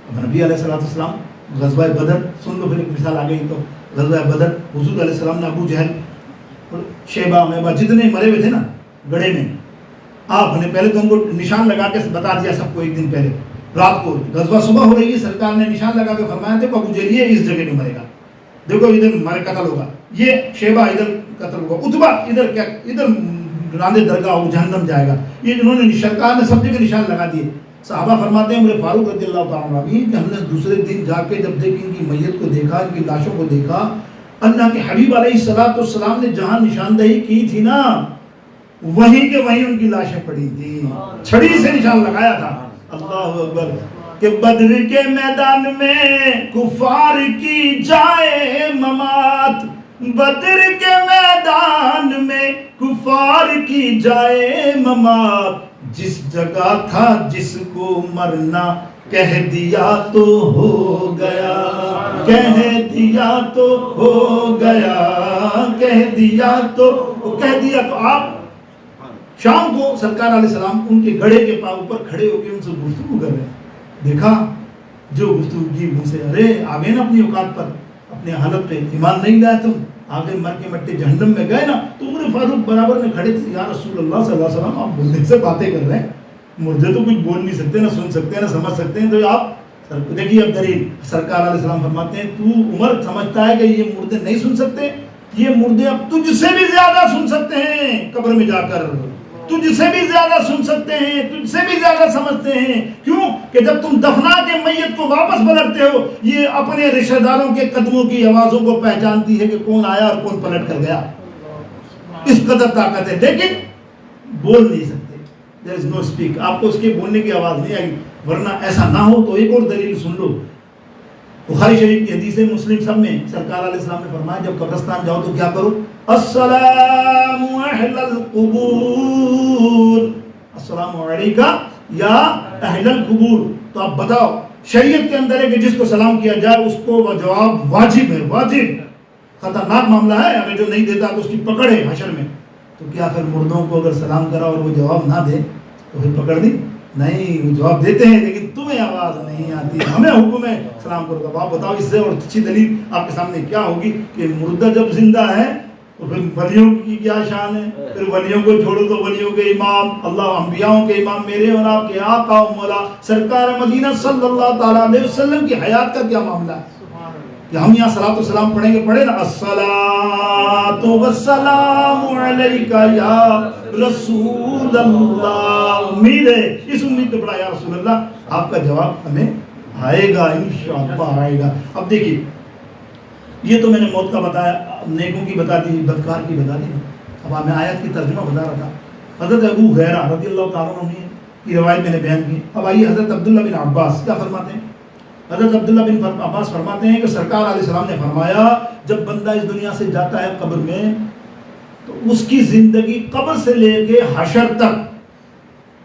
اب نبی علیہ السلام غزوہ بدر سن لو، پھر ایک مثال آ گئی تو غزوہ بدر حضور علیہ السلام نے ابو جہل اور شیبہ میبہ جتنے مرے ہوئے تھے نا گڑھے میں، آپ نے پہلے تو ان کو نشان لگا کے بتا دیا سب کو، ایک دن پہلے رات کو غزوہ صبح ہو رہی ہے، سرکار نے نشان لگا کے فرمایا دیکھو ابو جہل یہ اس جگہ میں مرے گا، دیکھو ادھر مارے قتل ہوگا، یہ شیبہ ادھر قتل ہوگا، عتبہ ادھر کیا ادھر راندے درگاہ ہو جہنم جائے گا، یہ انہوں نے سرکار نے سب جگہ نشان لگا دیے۔ صحابہ فرماتے ہیں عمر فاروق رضی اللہ تعالیٰ عنہ کہ ہم نے دوسرے دن جا کے جب دیکھ ان کی میت کو دیکھا، ان کی لاشوں کو دیکھا، اللہ کے حبیب علیہ السلام نے جہاں نشاندہی کی تھی نا وہیں کے وہیں ان کی لاشیں پڑی تھی، چھڑی سے نشان لگایا تھا۔ اللہ اکبر کہ بدر کے میدان میں کفار کی جائے ممات، بدر کے میدان میں کفار کی جائے ممات، جس جگہ تھا جس کو مرنا کہہ دیا تو ہو گیا، کہہ دیا تو ہو گیا، کہہ دیا تو آپ شام کو سرکار علیہ السلام ان کے گھڑے کے پاؤں پر کھڑے ہو کے ان سے گفتگو کر رہے ہیں، دیکھا جو گفتگو کی ان سے، ارے آگے نا اپنی اوقات پر، اپنے حالت پہ ایمان نہیں لائے تم، آگے مر کے مٹے جہنم میں گئے نا، تو عمر فاروق برابر میں کھڑے تھے، یا رسول اللہ صلی اللہ علیہ وسلم آپ بولنے سے باتیں کر رہے ہیں، مردے تو کچھ بول نہیں سکتے، نہ سن سکتے ہیں، نہ سمجھ سکتے ہیں، تو آپ دیکھیے اب دلیل سرکار علیہ السلام فرماتے ہیں تو عمر سمجھتا ہے کہ یہ مردے نہیں سن سکتے، یہ مردے اب تجھ سے بھی زیادہ سن سکتے ہیں، قبر میں جا کر تجھ سے بھی زیادہ سن سکتے ہیں، تجھ سے بھی زیادہ سمجھتے ہیں، کیوں کہ جب تم دفنا کے میت کو واپس پلٹتے ہو یہ اپنے رشتہ داروں کے قدموں کی آوازوں کو پہچانتی ہے کہ کون آیا اور کون پلٹ کر گیا، اس قدر طاقت ہے، لیکن بول نہیں سکتے، there is no speak، آپ کو اس کے بولنے کی آواز نہیں آئی، ورنہ ایسا نہ ہو تو ایک اور دلیل سن لو، بخاری شریف کی حدیث ہے، مسلم سب میں سرکار علیہ السلام نے فرمایا جب قبرستان جاؤ تو کیا کرو، السلام اہل القبور، السلام علیکہ یا اہل القبور، تو آپ بتاؤ شریعت کے اندر ہے کہ جس کو سلام کیا جائے اس کو جواب واجب ہے، واجب، خطرناک معاملہ ہے، اگر جو نہیں دیتا تو اس کی پکڑ ہے حشر میں، تو کیا پھر مردوں کو اگر سلام کرا اور وہ جواب نہ دے تو پھر پکڑ دی؟ نہیں، وہ جواب دیتے ہیں لیکن تمہیں آواز نہیں آتی، ہمیں حکم ہے سلام کرو گا۔ آپ بتاؤ اس سے اور اچھی دلیل آپ کے سامنے کیا ہوگی کہ مردہ جب زندہ ہے تو پھر ولیوں کی کیا شان ہے، پھر ولیوں کو چھوڑو تو ولیوں کے امام، اللہ انبیاؤں کے امام میرے اور آپ کے آقا و مولا سرکار مدینہ صلی اللہ تعالیٰ علیہ وسلم کی حیات کا کیا معاملہ ہے کہ ہم یہاں صلاۃ و سلام پڑھیں گے، پڑھے نا الصلاۃ والسلام علیکہ یا رسول اللہ، امید ہے اس امید پہ پڑھا یا رسول اللہ، آپ کا جواب ہمیں آئے گا انشاءاللہ آئے گا۔ اب دیکھیے یہ تو میں نے موت کا بتایا، نیکوں کی بتا دی، بدکار کی بتا دی، اب میں آیت کی ترجمہ بتا رہا تھا، حضرت ابو ہریرہ رضی اللہ تعالیٰ عنہ کی روایت میں نے بیان کی۔ اب آئیے حضرت عبداللہ بن عباس کیا فرماتے ہیں، حضرت عبداللہ بن عباس فرماتے ہیں کہ سرکار علیہ السلام نے فرمایا جب بندہ اس دنیا سے جاتا ہے قبر میں تو اس کی زندگی قبر سے لے کے حشر تک،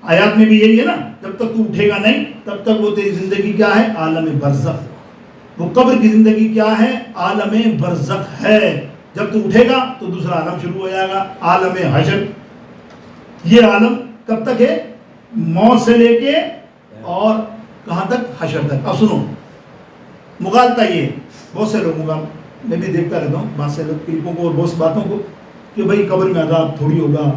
آیات میں بھی یہی ہے نا، جب تک تو اٹھے گا نہیں تب تک وہ تیری زندگی کیا ہے، عالم برزخ، وہ قبر کی زندگی کیا ہے، عالم برزخ ہے، جب تو اٹھے گا تو دوسرا عالم شروع ہو جائے گا، عالم حشر۔ یہ عالم کب تک ہے، موت سے لے کے اور کہاں تک، حشر تک۔ اب سنو مغالطہ یہ بہت سے لوگوں کا، میں بھی دیکھتا رہتا ہوں بہت سے لوگ کلپوں کو اور بہت سی باتوں کو کہ بھائی قبر میں عذاب تھوڑی ہوگا،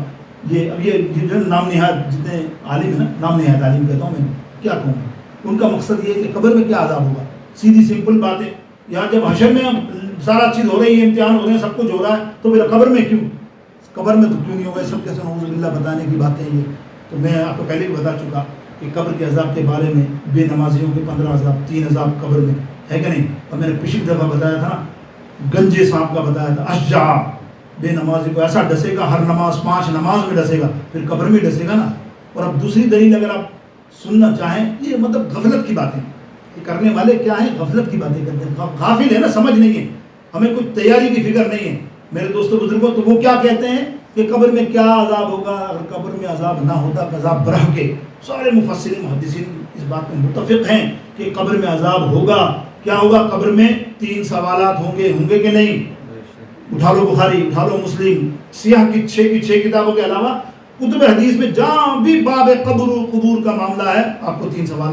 یہ اب یہ جو نام نہاد جتنے عالم ہیں نا، نام نہاد عالم کہتا ہوں میں، کیا کہوں گا، ان کا مقصد یہ ہے کہ قبر میں کیا عذاب ہوگا، سیدھی سمپل بات ہے، یہاں جب حشر میں سارا چیز ہو رہی ہے، امتحان ہو رہے ہیں، سب کچھ ہو رہا ہے، تو پھر قبر میں کیوں، قبر میں تو کیوں نہیں ہوگا، سب کیسے نعوذ باللہ بتانے کی باتیں یہ، تو میں آپ کو پہلے بھی بتا چکا کہ قبر کے عذاب کے بارے میں بے نمازیوں کے 15 عذاب، 3 عذاب قبر میں ہے کہ نہیں، اور میں نے پچھلی دفعہ بتایا تھا نا، گنجے سانپ کا بتایا تھا، اشجع، بے نمازی کو ایسا ڈسے گا، ہر نماز 5 نماز میں ڈسے گا، پھر قبر میں ڈسے گا نا۔ اور اب دوسری دلیل اگر آپ سننا چاہیں، یہ مطلب غفلت کی باتیں، یہ کرنے والے کیا ہیں، غفلت کی باتیں کرتے ہیں، غافل ہے نا، سمجھ نہیں ہے، ہمیں کچھ تیاری کی فکر نہیں ہے میرے دوستوں بزرگوں، تو وہ کیا کہتے ہیں کہ قبر میں کیا عذاب ہوگا، اگر قبر میں عذاب نہ ہوتا عذاب برہ کے، سارے مفسرین محدثین اس بات میں متفق ہیں کہ قبر میں عذاب ہوگا۔ کیا ہوگا قبر میں، 3 سوالات ہوں گے کہ نہیں، اٹھا لو بخاری، اٹھا لو مسلم، سیاہ کی 6 کتابوں کے علاوہ کتب حدیث میں جہاں بھی باب قبر و قبور کا معاملہ ہے آپ کو 3 سوال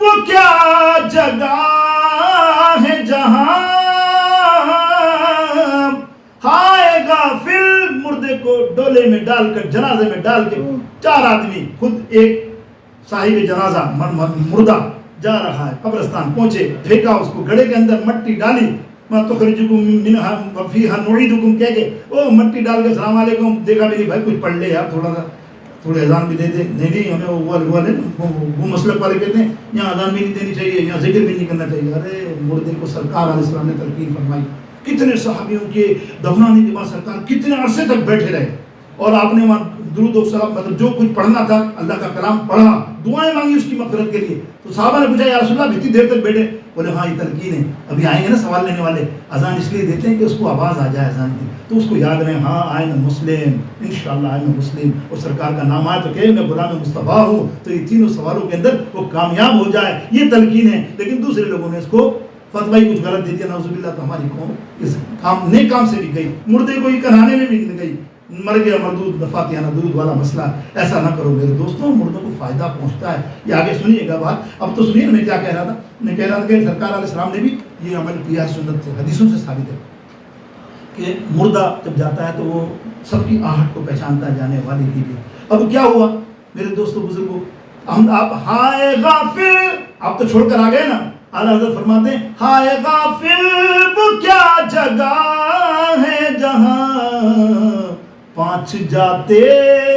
وہ کیا جگہ ہے جہاں ہائے غافل مردے کو ڈولے میں ڈال کر جنازے میں ڈال کے 4 آدمی خود ایک صاحب جنازہ مردہ جا رہا ہے قبرستان پہنچے پھینکا اس کو گڑھے کے اندر مٹی ڈالی میں تخرجکم منہا وفیہا نعیدکم کہہ کے او مٹی ڈال کے السلام علیکم دیکھا بھی نہیں بھائی کچھ پڑھ لے یار تھوڑے اذان بھی دے دے نہیں ہمیں وہ مسلک والے کہتے ہیں یہاں اذان بھی نہیں دینی چاہیے یہاں ذکر بھی نہیں کرنا چاہیے ارے مردے کو سرکار علیہ السلام نے تلقین فرمائی کتنے صحابیوں کے دفنانے کے بعد سرکار کتنے عرصے تک بیٹھے رہے اور آپ نے وہاں درود و سلام مطلب جو کچھ پڑھنا تھا اللہ کا کلام پڑھا دعائیں مانگی اس کی مغفرت کے لیے تو صحابہ نے پوچھا یا رسول اللہ اتنی دیر تک بیٹھے بولے ہاں یہ تلقین ہے ابھی آئیں گے نا سوال لینے والے اذان اس لیے دیتے ہیں کہ اس کو آواز آ جائے اذان کی تو اس کو یاد رہے ہاں آئے میں مسلم انشاءاللہ آئے میں مسلم اور سرکار کا نام آئے تو کہ میں غلام مصطفیٰ ہوں تو یہ تینوں سوالوں کے اندر وہ کامیاب ہو جائے یہ تلقین ہے لیکن دوسرے لوگوں نے اس کو فتوی کچھ غلط دے دیا نعوذ باللہ تو ہماری قوم اس کام نیک کام سے بھی گئی مردے کو ہی کرانے میں بھی گئی مر گیا مردود فاتحہ درود والا مسئلہ ایسا نہ کرو میرے دوستوں مردوں کو فائدہ پہنچتا ہے یہ آگے سنیے گا بات اب تو سنیے میں کیا کہہ رہا تھا میں کہہ رہا تھا کہ سرکار علیہ السلام نے بھی یہ عمل کیا سنت سے حدیثوں سے ثابت ہے کہ مردہ جب جاتا ہے تو وہ سب کی آہٹ کو پہچانتا ہے جانے والی کی بھی اب کیا ہوا میرے دوستوں بزرگوں آپ ہائے غافل آپ تو چھوڑ کر آ گئے نا اعلیٰ حضرت فرماتے ہیں ہائے غافل وہ کیا جگہ ہے جہاں 5 جاتے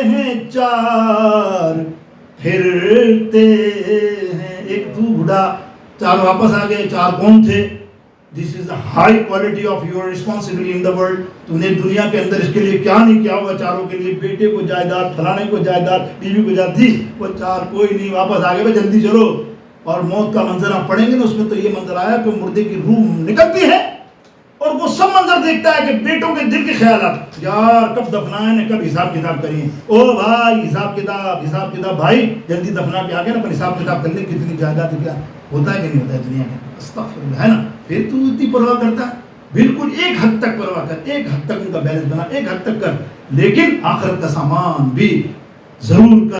ہیں 4 پھرتے ہیں ایک تو بڑھا 4 واپس آ گئے 4 کون تھے This is the high quality of your responsibility in the world. تو نے دنیا کے اندر اس کے لیے کیا نہیں کیا ہوگا چاروں کے لیے بیٹے کو جائیداد پھلانے کو جائیداد بیوی کو جائیداد دی وہ 4 کوئی نہیں واپس آ گئے جلدی چلو اور موت کا منظر آپ پڑھیں گے نا اس میں تو یہ منظر آیا کہ مردے کی روح نکلتی ہے اور وہ سب منظر دیکھتا ہے کہ بیٹوں کے دل کے خیالات یار کب دفنائیں نے کب حساب کتاب کریں او بھائی حساب کتاب بھائی جلدی دفنا کے آگے نا پر حساب کتاب کر لیں کتنی جائیداد کیا ہوتا ہے کہ نہیں ہوتا ہے دنیا میں استغفر اللہ ہے نا پھر تو اتنی پرواہ کرتا ہے بالکل ایک حد تک پرواہ کر ایک حد تک ان کا بیلنس بنا ایک حد تک کر لیکن آخرت کا سامان بھی ضرور کر